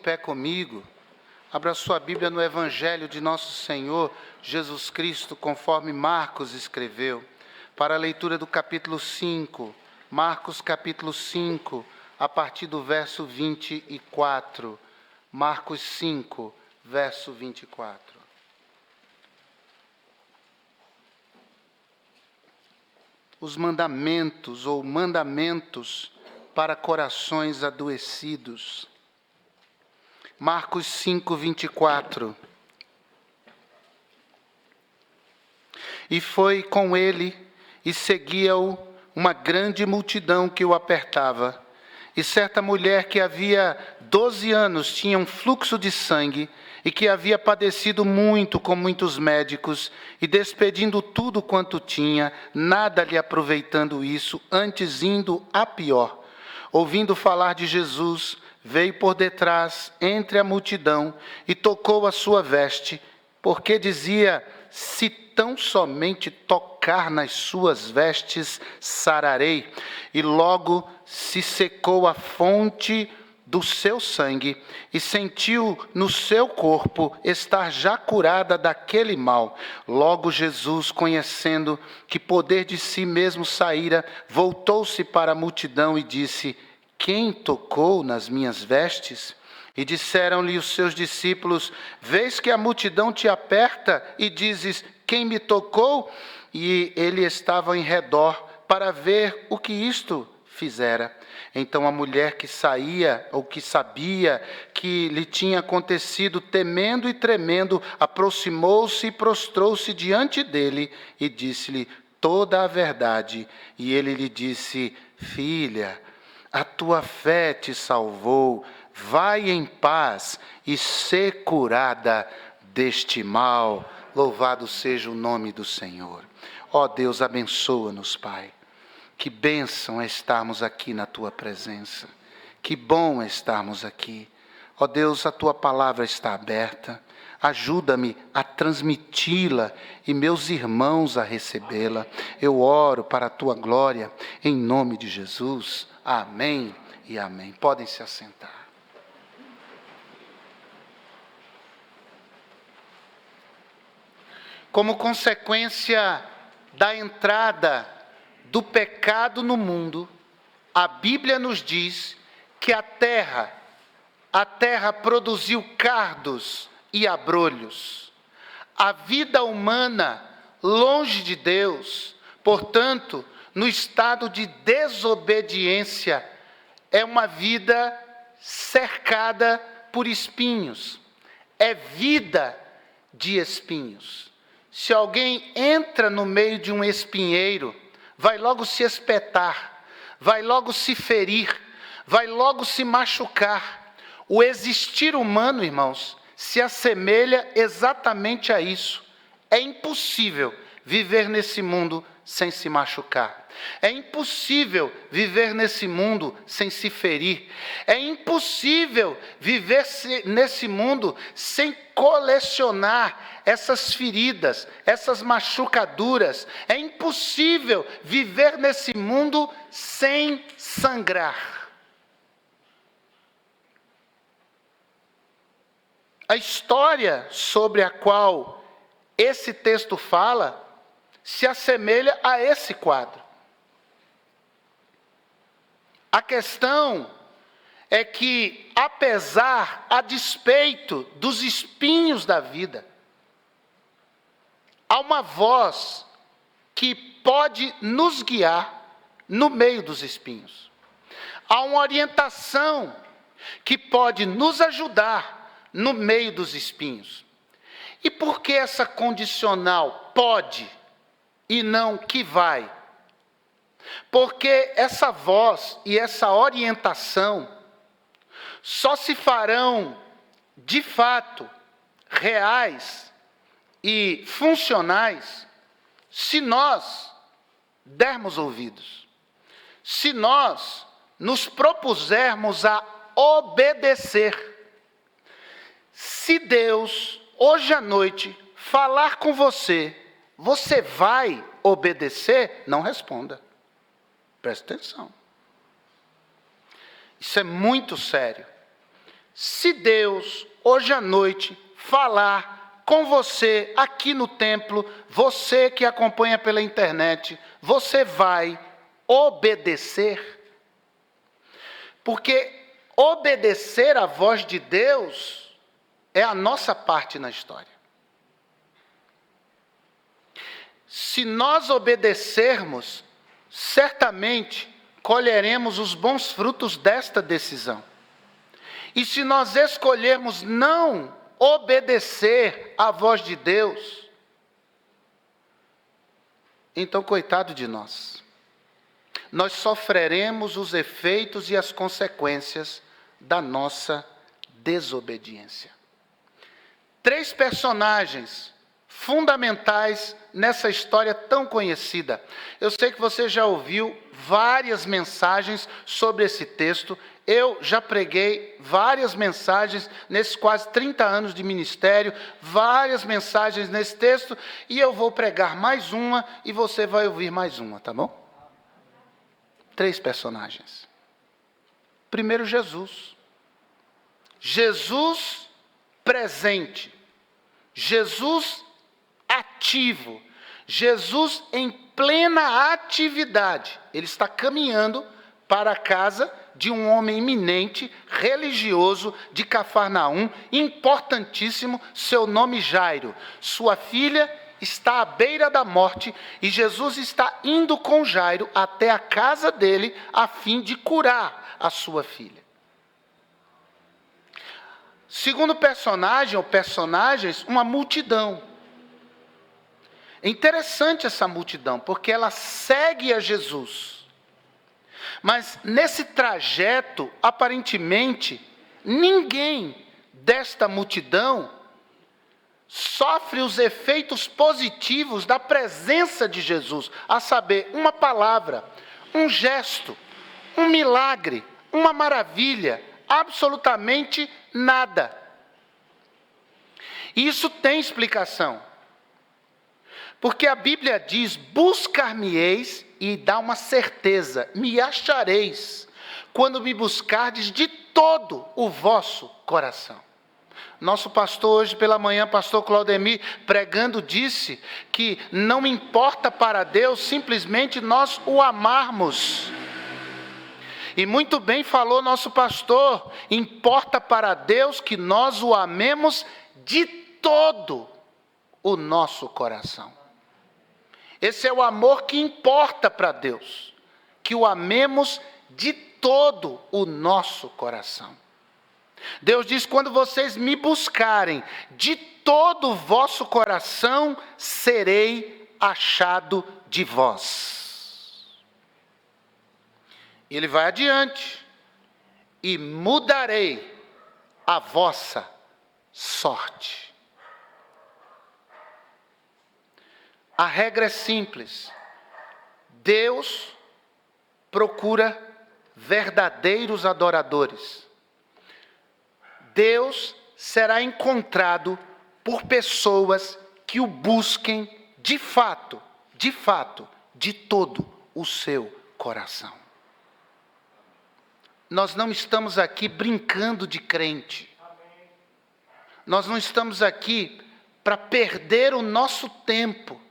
pé comigo. Abra sua Bíblia no Evangelho de nosso Senhor Jesus Cristo, conforme Marcos escreveu, para a leitura do capítulo 5. Marcos capítulo 5, a partir do verso 24. Marcos 5, verso 24. Os mandamentos ou mandamentos para corações adoecidos. Marcos 5, 24. E foi com ele e seguia-o uma grande multidão que o apertava. E certa mulher que havia 12 anos tinha um fluxo de sangue e que havia padecido muito com muitos médicos e despedindo tudo quanto tinha, nada lhe aproveitando isso, antes indo a pior. Ouvindo falar de Jesus, veio por detrás, entre a multidão, e tocou a sua veste, porque dizia: se tão somente tocar nas suas vestes, sararei. E logo se secou a fonte do seu sangue, e sentiu no seu corpo estar já curada daquele mal. Logo Jesus, conhecendo que poder de si mesmo saíra, voltou-se para a multidão e disse: quem tocou nas minhas vestes? E disseram-lhe os seus discípulos: vês que a multidão te aperta e dizes: quem me tocou? E ele estava em redor para ver o que isto fizera. Então a mulher que saía, ou que sabia que lhe tinha acontecido, temendo e tremendo, aproximou-se e prostrou-se diante dele e disse-lhe toda a verdade. E ele lhe disse: filha, a tua fé te salvou, vai em paz e sê curada deste mal. Louvado seja o nome do Senhor. Ó Deus, abençoa-nos, Pai. Que bênção é estarmos aqui na tua presença. Que bom é estarmos aqui. Ó Deus, a tua palavra está aberta. Ajuda-me a transmiti-la e meus irmãos a recebê-la. Eu oro para a tua glória, em nome de Jesus. Amém e amém. Podem se assentar. Como consequência da entrada do pecado no mundo, a Bíblia nos diz que a terra produziu cardos e abrolhos. A vida humana, longe de Deus, portanto, no estado de desobediência, é uma vida cercada por espinhos. É vida de espinhos. Se alguém entra no meio de um espinheiro, vai logo se espetar, vai logo se ferir, vai logo se machucar. O existir humano, irmãos, se assemelha exatamente a isso. É impossível viver nesse mundo sem se machucar. É impossível viver nesse mundo sem se ferir. É impossível viver nesse mundo sem colecionar essas feridas, essas machucaduras. É impossível viver nesse mundo sem sangrar. A história sobre a qual esse texto fala se assemelha a esse quadro. A questão é que, a despeito dos espinhos da vida, há uma voz que pode nos guiar no meio dos espinhos. Há uma orientação que pode nos ajudar no meio dos espinhos. E por que essa condicional pode e não que vai? Porque essa voz e essa orientação só se farão, de fato, reais e funcionais se nós dermos ouvidos. Se nós nos propusermos a obedecer. Se Deus, hoje à noite, falar com você, você vai obedecer? Não responda. Presta atenção. Isso é muito sério. Se Deus, hoje à noite, falar com você aqui no templo, você que acompanha pela internet, você vai obedecer? Porque obedecer à voz de Deus é a nossa parte na história. Se nós obedecermos, certamente colheremos os bons frutos desta decisão. E se nós escolhermos não obedecer à voz de Deus, então coitado de nós. Nós sofreremos os efeitos e as consequências da nossa desobediência. 3 personagens fundamentais nessa história tão conhecida. Eu sei que você já ouviu várias mensagens sobre esse texto. Eu já preguei várias mensagens nesses quase 30 anos de ministério, várias mensagens nesse texto, e eu vou pregar mais uma e você vai ouvir mais uma, tá bom? 3 personagens. Primeiro, Jesus. Jesus presente. Jesus ativo. Jesus em plena atividade. Ele está caminhando para a casa de um homem eminente, religioso, de Cafarnaum, importantíssimo, seu nome Jairo. Sua filha está à beira da morte e Jesus está indo com Jairo até a casa dele a fim de curar a sua filha. Segundo personagem, ou personagens, uma multidão. É interessante essa multidão, porque ela segue a Jesus. Mas nesse trajeto, aparentemente, ninguém desta multidão sofre os efeitos positivos da presença de Jesus, a saber, uma palavra, um gesto, um milagre, uma maravilha, absolutamente nada. Isso tem explicação. Porque a Bíblia diz, buscar-me-eis e dá uma certeza, me achareis, quando me buscardes de todo o vosso coração. Nosso pastor hoje pela manhã, pastor Claudemir, pregando, disse que não importa para Deus simplesmente nós o amarmos. E muito bem falou nosso pastor, importa para Deus que nós o amemos de todo o nosso coração. Esse é o amor que importa para Deus, que o amemos de todo o nosso coração. Deus diz, quando vocês me buscarem de todo o vosso coração, serei achado de vós. Ele vai adiante, e mudarei a vossa sorte. A regra é simples. Deus procura verdadeiros adoradores. Deus será encontrado por pessoas que o busquem de fato, de todo o seu coração. Nós não estamos aqui brincando de crente. Nós não estamos aqui para perder o nosso tempo.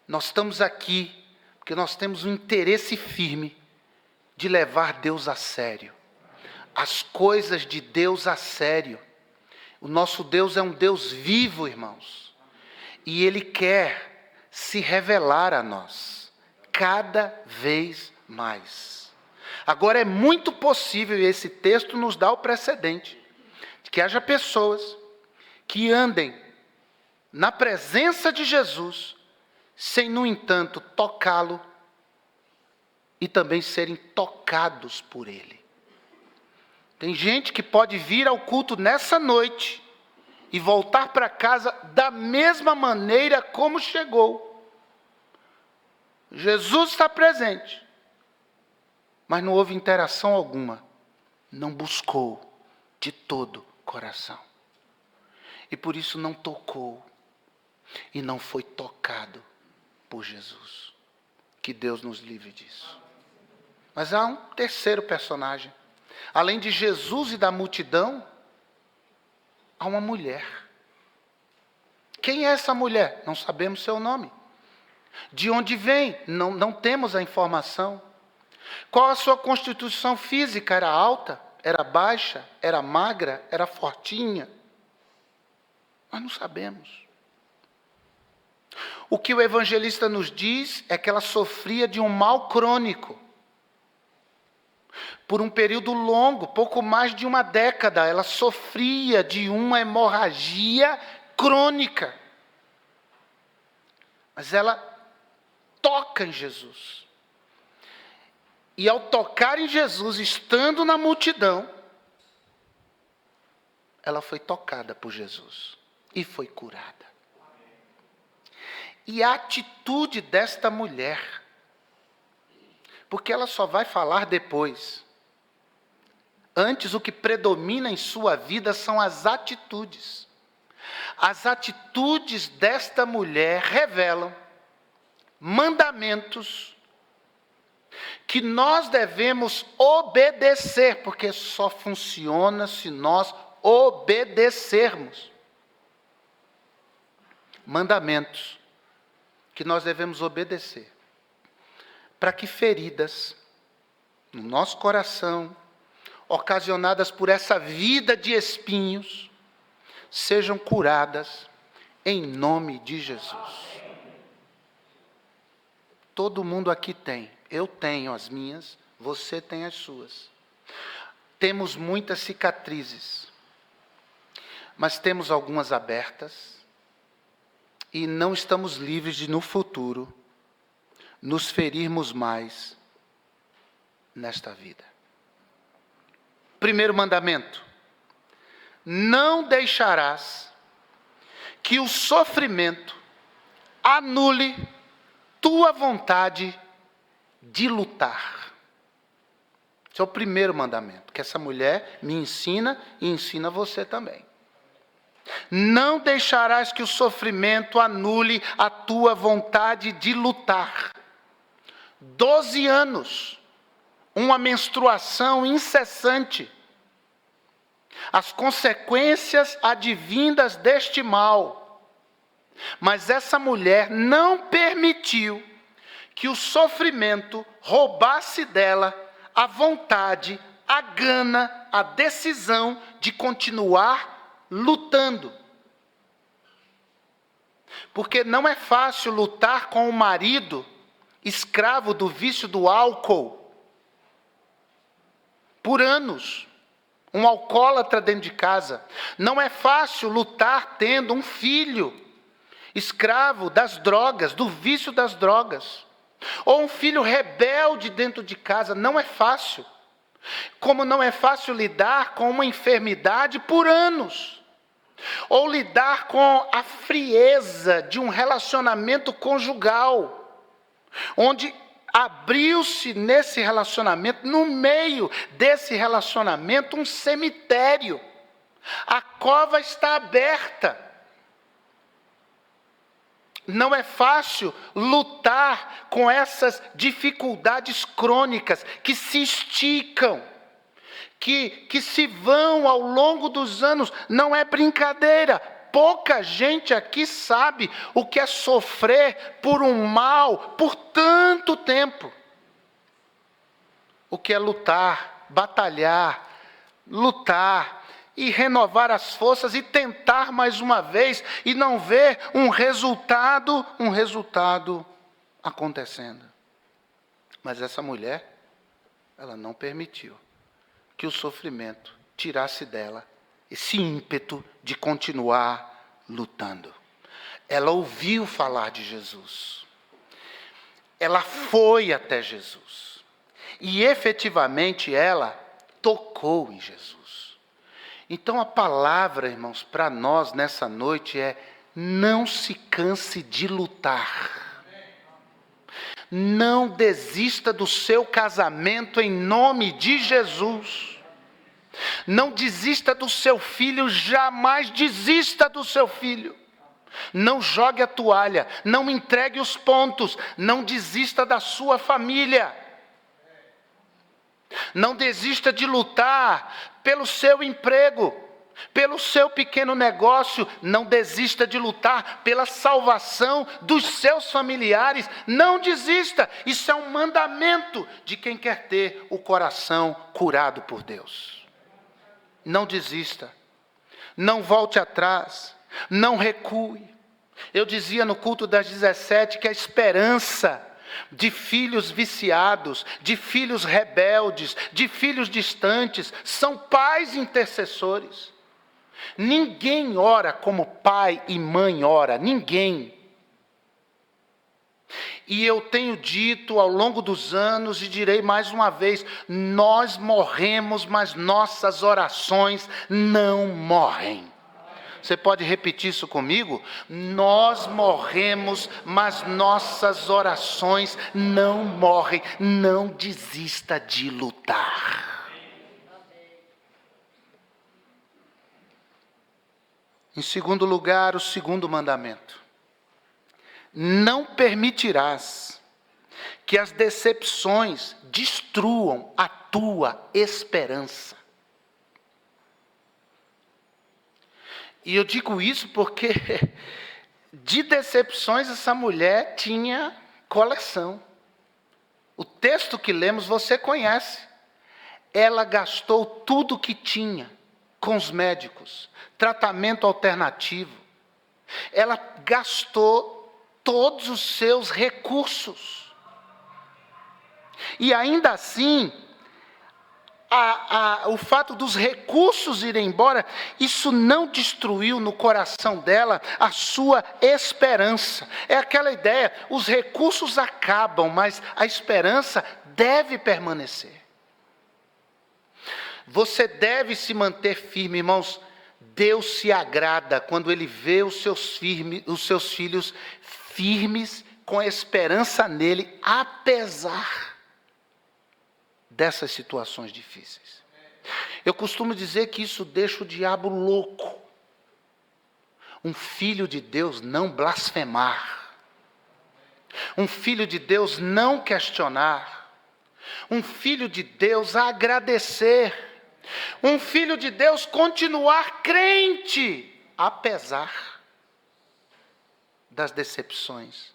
Nós estamos aqui porque nós temos um interesse firme de levar Deus a sério. As coisas de Deus a sério. O nosso Deus é um Deus vivo, irmãos. E Ele quer se revelar a nós, cada vez mais. Agora é muito possível, e esse texto nos dá o precedente, de que haja pessoas que andem na presença de Jesus, sem, no entanto, tocá-lo e também serem tocados por Ele. Tem gente que pode vir ao culto nessa noite e voltar para casa da mesma maneira como chegou. Jesus está presente, mas não houve interação alguma. Não buscou de todo o coração. E por isso não tocou e não foi tocado por Jesus. Que Deus nos livre disso. Mas há um terceiro personagem. Além de Jesus e da multidão, há uma mulher. Quem é essa mulher? Não sabemos seu nome. De onde vem? Não temos a informação. Qual a sua constituição física? Era alta? Era baixa? Era magra? Era fortinha? Nós não sabemos. O que o evangelista nos diz é que ela sofria de um mal crônico. Por um período longo, pouco mais de uma década, ela sofria de uma hemorragia crônica. Mas ela toca em Jesus. E ao tocar em Jesus, estando na multidão, ela foi tocada por Jesus e foi curada. E a atitude desta mulher, porque ela só vai falar depois. Antes, o que predomina em sua vida são as atitudes. As atitudes desta mulher revelam mandamentos que nós devemos obedecer, porque só funciona se nós obedecermos. Mandamentos que nós devemos obedecer, para que feridas no nosso coração, ocasionadas por essa vida de espinhos, sejam curadas em nome de Jesus. Todo mundo aqui tem. Eu tenho as minhas, você tem as suas. Temos muitas cicatrizes, mas temos algumas abertas e não estamos livres de, no futuro, nos ferirmos mais nesta vida. Primeiro mandamento: não deixarás que o sofrimento anule tua vontade de lutar. Esse é o primeiro mandamento, que essa mulher me ensina e ensina você também. Não deixarás que o sofrimento anule a tua vontade de lutar. 12 anos, uma menstruação incessante, as consequências advindas deste mal. Mas essa mulher não permitiu que o sofrimento roubasse dela a vontade, a gana, a decisão de continuar lutando. Porque não é fácil lutar com o marido escravo do vício do álcool por anos. Um alcoólatra dentro de casa. Não é fácil lutar tendo um filho escravo das drogas, do vício das drogas. Ou um filho rebelde dentro de casa. Não é fácil. Como não é fácil lidar com uma enfermidade por anos. Ou lidar com a frieza de um relacionamento conjugal. Onde abriu-se nesse relacionamento, no meio desse relacionamento, um cemitério. A cova está aberta. Não é fácil lutar com essas dificuldades crônicas que se esticam, que se vão ao longo dos anos. Não é brincadeira. Pouca gente aqui sabe o que é sofrer por um mal por tanto tempo. O que é lutar, batalhar, lutar e renovar as forças e tentar mais uma vez e não ver um resultado acontecendo. Mas essa mulher, ela não permitiu que o sofrimento tirasse dela esse ímpeto de continuar lutando. Ela ouviu falar de Jesus. Ela foi até Jesus. E efetivamente ela tocou em Jesus. Então a palavra, irmãos, para nós nessa noite é: não se canse de lutar. Não desista do seu casamento em nome de Jesus. Não desista do seu filho, jamais desista do seu filho. Não jogue a toalha, não entregue os pontos, não desista da sua família. Não desista de lutar pelo seu emprego, pelo seu pequeno negócio. Não desista de lutar pela salvação dos seus familiares. Não desista. Isso é um mandamento de quem quer ter o coração curado por Deus. Não desista. Não volte atrás. Não recue. Eu dizia no culto das 17 que a esperança de filhos viciados, de filhos rebeldes, de filhos distantes, são pais intercessores. Ninguém ora como pai e mãe ora, ninguém. E eu tenho dito ao longo dos anos e direi mais uma vez, nós morremos, mas nossas orações não morrem. Você pode repetir isso comigo? Nós morremos, mas nossas orações não morrem. Não desista de lutar. Em segundo lugar, o segundo mandamento. Não permitirás que as decepções destruam a tua esperança. E eu digo isso porque de decepções essa mulher tinha coleção. O texto que lemos você conhece. Ela gastou tudo que tinha com os médicos, tratamento alternativo. Ela gastou todos os seus recursos. E ainda assim, o fato dos recursos irem embora, isso não destruiu no coração dela a sua esperança. É aquela ideia, os recursos acabam, mas a esperança deve permanecer. Você deve se manter firme, irmãos. Deus se agrada quando Ele vê os seus filhos firmes, com esperança nele, apesar dessas situações difíceis. Eu costumo dizer que isso deixa o diabo louco. Um filho de Deus não blasfemar. Um filho de Deus não questionar. Um filho de Deus agradecer. Um filho de Deus continuar crente, apesar das decepções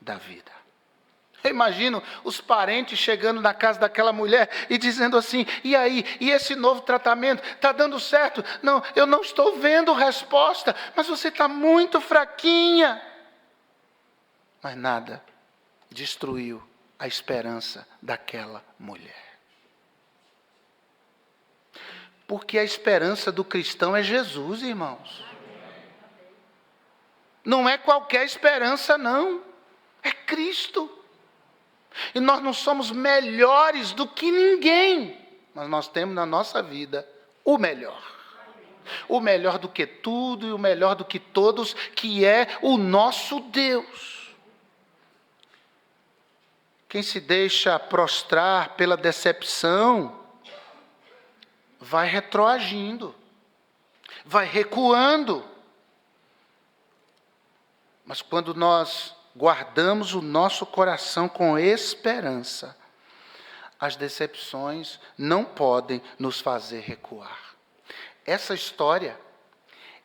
da vida. Eu imagino os parentes chegando na casa daquela mulher e dizendo assim, e aí, e esse novo tratamento, está dando certo? Não, eu não estou vendo resposta, mas você está muito fraquinha. Mas nada destruiu a esperança daquela mulher. Porque a esperança do cristão é Jesus, irmãos. Não é qualquer esperança, não. É Cristo. E nós não somos melhores do que ninguém, mas nós temos na nossa vida o melhor. O melhor do que tudo e o melhor do que todos, que é o nosso Deus. Quem se deixa prostrar pela decepção, vai retroagindo, vai recuando. Mas quando nós guardamos o nosso coração com esperança, as decepções não podem nos fazer recuar. Essa história,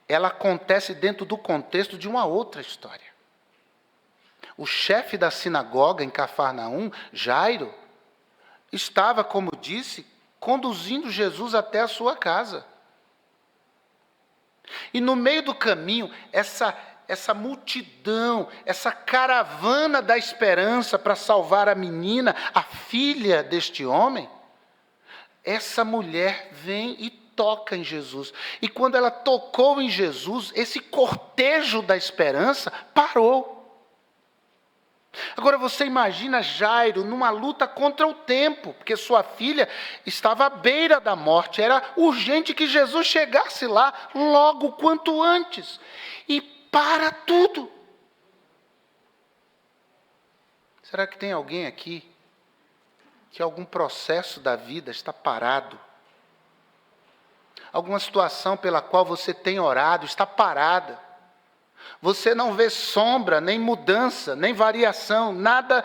ela acontece dentro do contexto de uma outra história. O chefe da sinagoga em Cafarnaum, Jairo, estava, como disse, conduzindo Jesus até a sua casa. E no meio do caminho, essa multidão, essa caravana da esperança para salvar a menina, a filha deste homem, essa mulher vem e toca em Jesus. E quando ela tocou em Jesus, esse cortejo da esperança parou. Agora você imagina Jairo numa luta contra o tempo, porque sua filha estava à beira da morte. Era urgente que Jesus chegasse lá logo quanto antes. E para tudo. Será que tem alguém aqui que algum processo da vida está parado? Alguma situação pela qual você tem orado está parada? Você não vê sombra, nem mudança, nem variação, nada,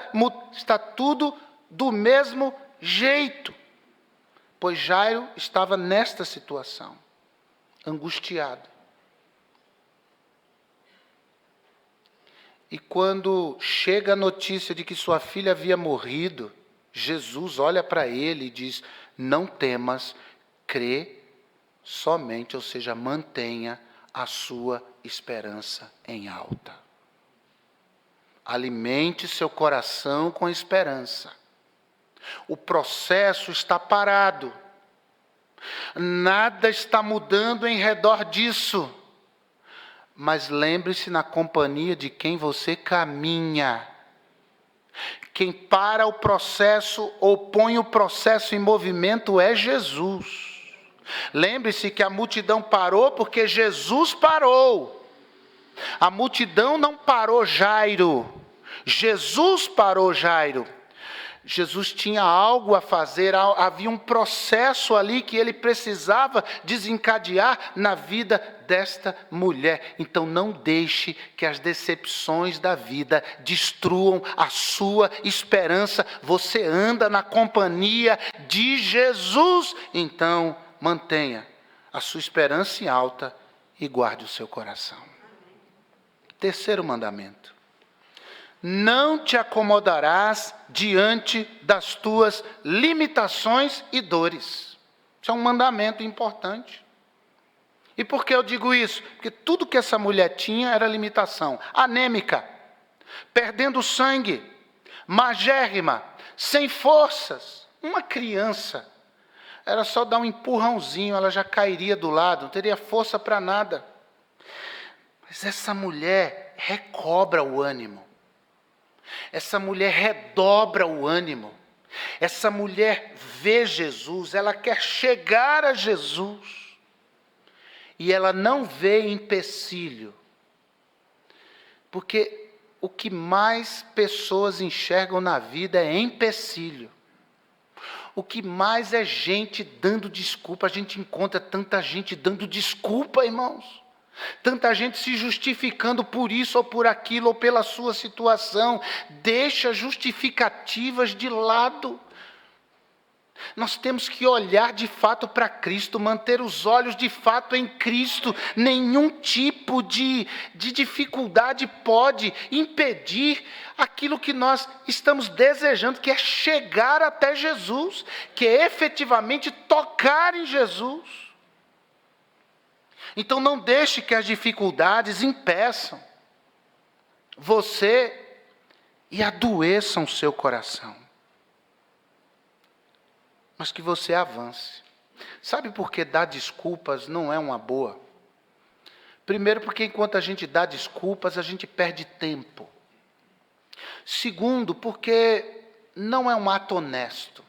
está tudo do mesmo jeito. Pois Jairo estava nesta situação, angustiado. E quando chega a notícia de que sua filha havia morrido, Jesus olha para ele e diz: não temas, crê somente, ou seja, mantenha a sua esperança em alta. Alimente seu coração com esperança. O processo está parado. Nada está mudando em redor disso. Mas lembre-se na companhia de quem você caminha. Quem para o processo ou põe o processo em movimento é Jesus. Lembre-se que a multidão parou porque Jesus parou. A multidão não parou Jairo. Jesus parou Jairo. Jesus tinha algo a fazer, havia um processo ali que ele precisava desencadear na vida desta mulher. Então não deixe que as decepções da vida destruam a sua esperança. Você anda na companhia de Jesus, então mantenha a sua esperança em alta e guarde o seu coração. Terceiro mandamento. Não te acomodarás diante das tuas limitações e dores. Isso é um mandamento importante. E por que eu digo isso? Porque tudo que essa mulher tinha era limitação. Anêmica, perdendo sangue, magérrima, sem forças. Uma criança, era só dar um empurrãozinho, ela já cairia do lado, não teria força para nada. Mas essa mulher recobra o ânimo. Essa mulher redobra o ânimo. Essa mulher vê Jesus, ela quer chegar a Jesus. E ela não vê empecilho. Porque o que mais pessoas enxergam na vida é empecilho. O que mais é gente dando desculpa. A gente encontra tanta gente dando desculpa, irmãos. Tanta gente se justificando por isso ou por aquilo ou pela sua situação. Deixa justificativas de lado. Nós temos que olhar de fato para Cristo, manter os olhos de fato em Cristo. Nenhum tipo de dificuldade pode impedir aquilo que nós estamos desejando, que é chegar até Jesus, que é efetivamente tocar em Jesus. Então não deixe que as dificuldades impeçam você e adoeçam o seu coração. Mas que você avance. Sabe por que dar desculpas não é uma boa? Primeiro, porque enquanto a gente dá desculpas, a gente perde tempo. Segundo, porque não é um ato honesto.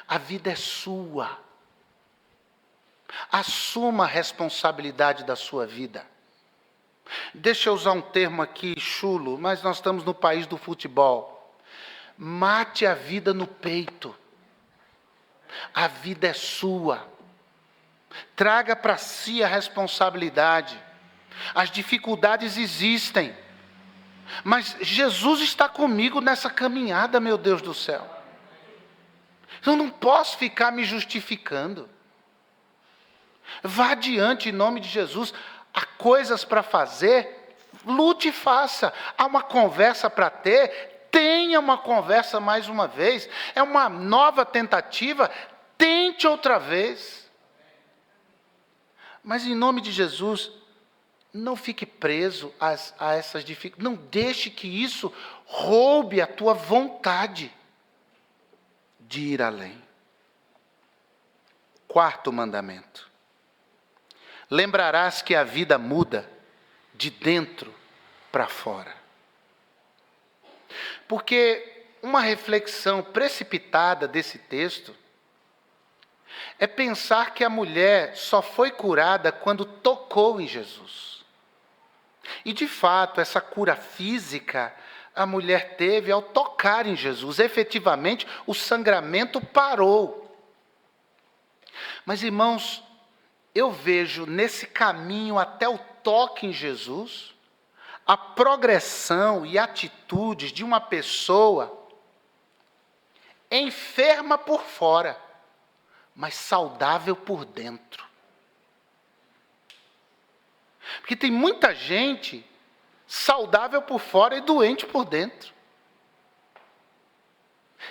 A vida é sua. Assuma a responsabilidade da sua vida. Deixa eu usar um termo aqui chulo, mas nós estamos no país do futebol. Mate a vida no peito. A vida é sua. Traga para si a responsabilidade. As dificuldades existem. Mas Jesus está comigo nessa caminhada, meu Deus do céu. Eu não posso ficar me justificando. Vá adiante em nome de Jesus. Há coisas para fazer, lute e faça. Há uma conversa para ter, tenha uma conversa mais uma vez. É uma nova tentativa, tente outra vez. Mas em nome de Jesus, não fique preso a essas dificuldades. Não deixe que isso roube a tua vontade de ir além. Quarto mandamento. Lembrarás que a vida muda de dentro para fora. Porque uma reflexão precipitada desse texto é pensar que a mulher só foi curada quando tocou em Jesus. E de fato, essa cura física a mulher teve ao tocar em Jesus. Efetivamente, o sangramento parou. Mas, irmãos, eu vejo nesse caminho até o toque em Jesus, a progressão e atitudes de uma pessoa enferma por fora, mas saudável por dentro. Porque tem muita gente saudável por fora e doente por dentro.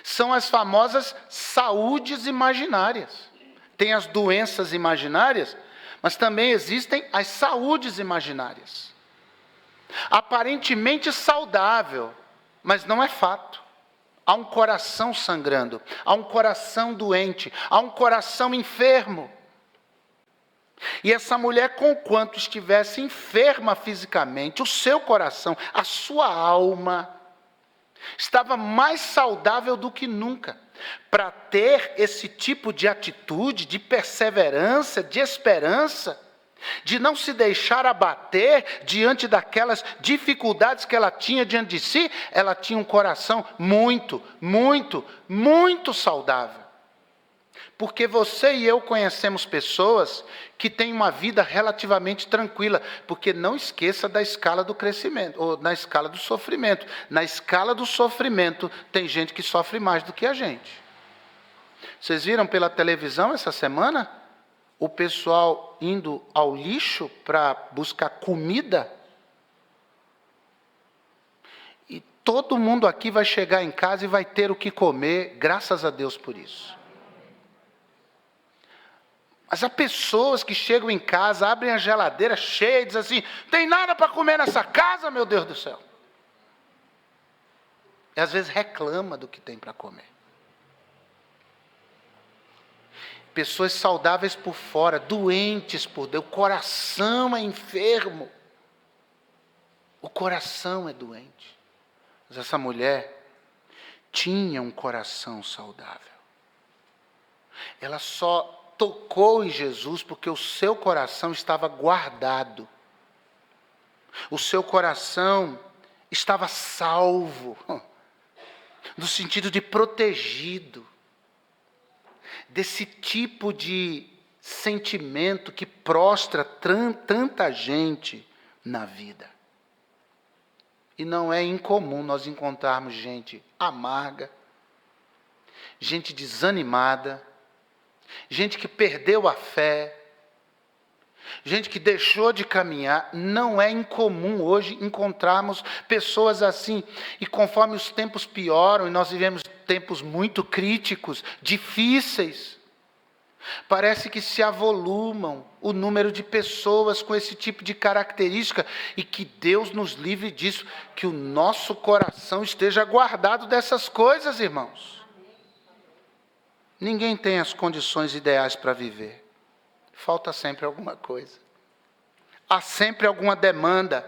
São as famosas saúdes imaginárias. Tem as doenças imaginárias, mas também existem as saúdes imaginárias. Aparentemente saudável, mas não é fato. Há um coração sangrando, há um coração doente, há um coração enfermo. E essa mulher, conquanto estivesse enferma fisicamente, o seu coração, a sua alma, estava mais saudável do que nunca, para ter esse tipo de atitude, de perseverança, de esperança, de não se deixar abater diante daquelas dificuldades que ela tinha diante de si. Ela tinha um coração muito, muito, muito saudável. Porque você e eu conhecemos pessoas que têm uma vida relativamente tranquila, porque não esqueça da escala do crescimento, ou na escala do sofrimento. Na escala do sofrimento, tem gente que sofre mais do que a gente. Vocês viram pela televisão essa semana? O pessoal indo ao lixo para buscar comida? E todo mundo aqui vai chegar em casa e vai ter o que comer, graças a Deus por isso. Mas há pessoas que chegam em casa, abrem a geladeira cheia e dizem assim: tem nada para comer nessa casa, meu Deus do céu. E às vezes reclama do que tem para comer. Pessoas saudáveis por fora, doentes por dentro, o coração é enfermo. O coração é doente. Mas essa mulher tinha um coração saudável. Ela só tocou em Jesus porque o seu coração estava guardado. O seu coração estava salvo, no sentido de protegido, desse tipo de sentimento que prostra tanta gente na vida. E não é incomum nós encontrarmos gente amarga, gente desanimada, gente que perdeu a fé, gente que deixou de caminhar. Não é incomum hoje encontrarmos pessoas assim. E conforme os tempos pioram, e nós vivemos tempos muito críticos, difíceis, parece que se avolumam o número de pessoas com esse tipo de característica, e que Deus nos livre disso, que o nosso coração esteja guardado dessas coisas, irmãos. Ninguém tem as condições ideais para viver. Falta sempre alguma coisa. Há sempre alguma demanda.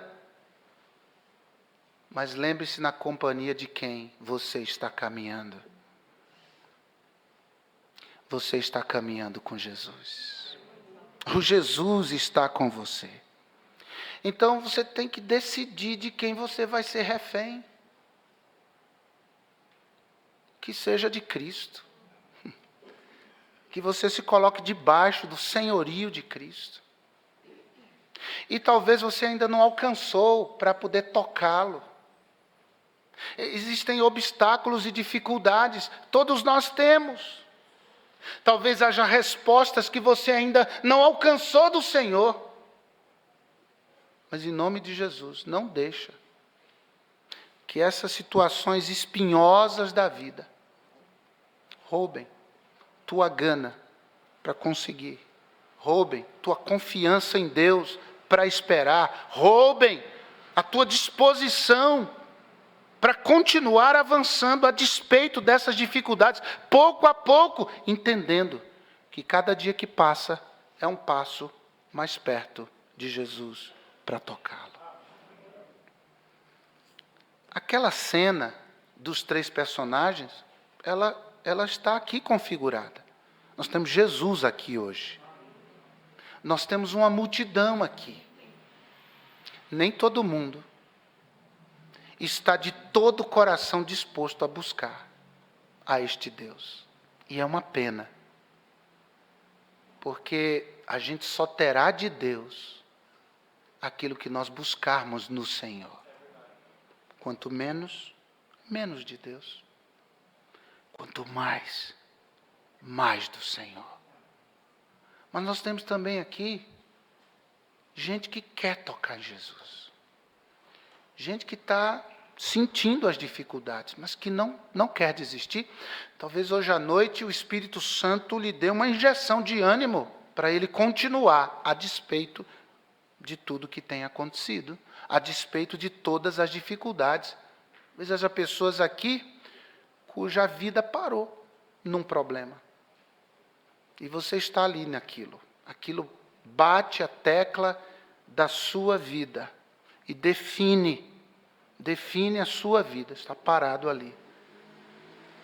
Mas lembre-se na companhia de quem você está caminhando. Você está caminhando com Jesus. O Jesus está com você. Então você tem que decidir de quem você vai ser refém. Que seja de Cristo. Que você se coloque debaixo do senhorio de Cristo. E talvez você ainda não alcançou para poder tocá-lo. Existem obstáculos e dificuldades, todos nós temos. Talvez haja respostas que você ainda não alcançou do Senhor. Mas em nome de Jesus, não deixa que essas situações espinhosas da vida roubem tua gana para conseguir, roubem tua confiança em Deus para esperar, roubem a tua disposição para continuar avançando a despeito dessas dificuldades, pouco a pouco, entendendo que cada dia que passa é um passo mais perto de Jesus para tocá-lo. Aquela cena dos 3 personagens, ela está aqui configurada. Nós temos Jesus aqui hoje. Nós temos uma multidão aqui. Nem todo mundo está de todo o coração disposto a buscar a este Deus. E é uma pena. Porque a gente só terá de Deus aquilo que nós buscarmos no Senhor. Quanto menos, menos de Deus. quanto mais do Senhor. Mas nós temos também aqui gente que quer tocar em Jesus. Gente que está sentindo as dificuldades, mas que não quer desistir. Talvez hoje à noite o Espírito Santo lhe dê uma injeção de ânimo para ele continuar, a despeito de tudo que tem acontecido, a despeito de todas as dificuldades. Talvez haja pessoas aqui cuja vida parou num problema. E você está ali naquilo. Aquilo bate a tecla da sua vida e define a sua vida. Está parado ali.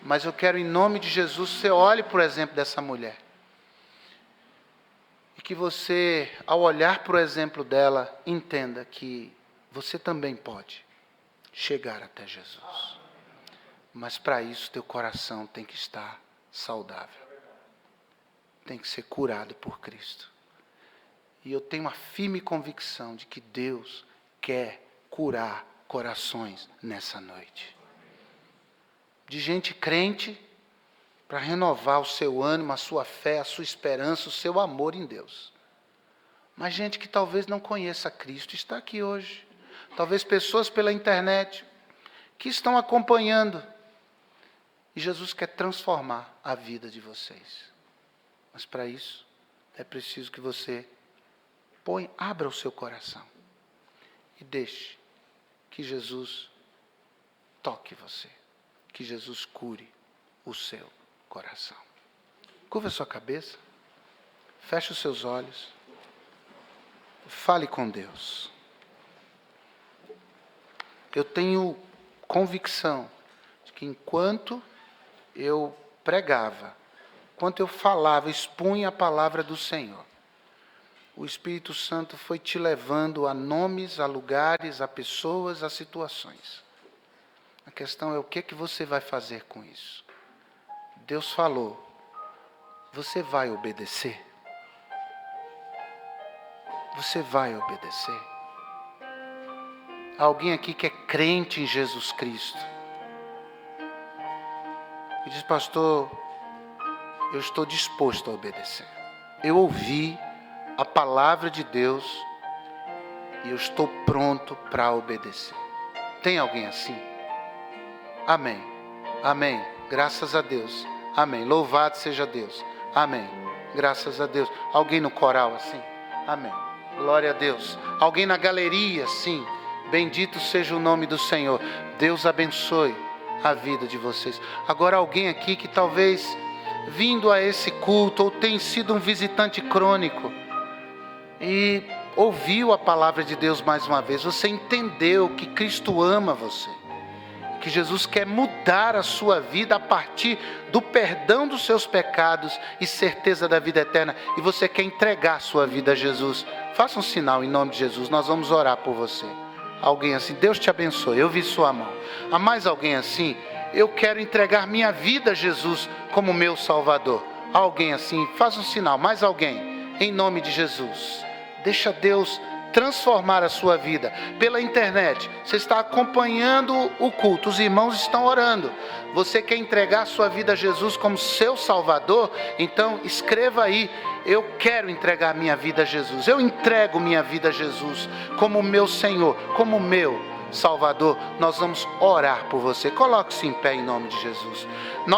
Mas eu quero, em nome de Jesus, você olhe, por exemplo, dessa mulher. E que você, ao olhar para o exemplo dela, entenda que você também pode chegar até Jesus. Mas para isso, teu coração tem que estar saudável. Tem que ser curado por Cristo. E eu tenho uma firme convicção de que Deus quer curar corações nessa noite. De gente crente, para renovar o seu ânimo, a sua fé, a sua esperança, o seu amor em Deus. Mas gente que talvez não conheça Cristo está aqui hoje. Talvez pessoas pela internet que estão acompanhando. E Jesus quer transformar a vida de vocês. Mas para isso, é preciso que você abra o seu coração. E deixe que Jesus toque você. Que Jesus cure o seu coração. Curva a sua cabeça. Feche os seus olhos. Fale com Deus. Eu tenho convicção de que enquanto eu pregava, enquanto eu falava, expunha a palavra do Senhor, o Espírito Santo foi te levando a nomes, a lugares, a pessoas, a situações. A questão é o que você vai fazer com isso. Deus falou, você vai obedecer? Você vai obedecer? Alguém aqui que é crente em Jesus Cristo e diz, pastor, eu estou disposto a obedecer. Eu ouvi a palavra de Deus e eu estou pronto para obedecer. Tem alguém assim? Amém. Amém. Graças a Deus. Amém. Louvado seja Deus. Amém. Graças a Deus. Alguém no coral assim? Amém. Glória a Deus. Alguém na galeria? Sim. Bendito seja o nome do Senhor. Deus abençoe a vida de vocês. Agora alguém aqui que talvez vindo a esse culto ou tem sido um visitante crônico e ouviu a palavra de Deus mais uma vez. Você entendeu que Cristo ama você. Que Jesus quer mudar a sua vida a partir do perdão dos seus pecados e certeza da vida eterna. E você quer entregar a sua vida a Jesus. Faça um sinal em nome de Jesus. Nós vamos orar por você. Alguém assim, Deus te abençoe. Eu vi sua mão. Há mais alguém assim? Eu quero entregar minha vida a Jesus como meu Salvador. Alguém assim? Faz um sinal. Mais alguém? Em nome de Jesus. Deixa Deus transformar a sua vida. Pela internet, você está acompanhando o culto, os irmãos estão orando. Você quer entregar a sua vida a Jesus como seu Salvador? Então escreva aí, eu quero entregar minha vida a Jesus. Eu entrego minha vida a Jesus como meu Senhor, como meu Salvador. Nós vamos orar por você. Coloque-se em pé em nome de Jesus.